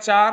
4،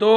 2،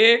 1،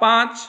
5،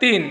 3۔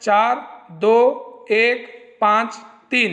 4، 2، 1، 5، 3،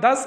10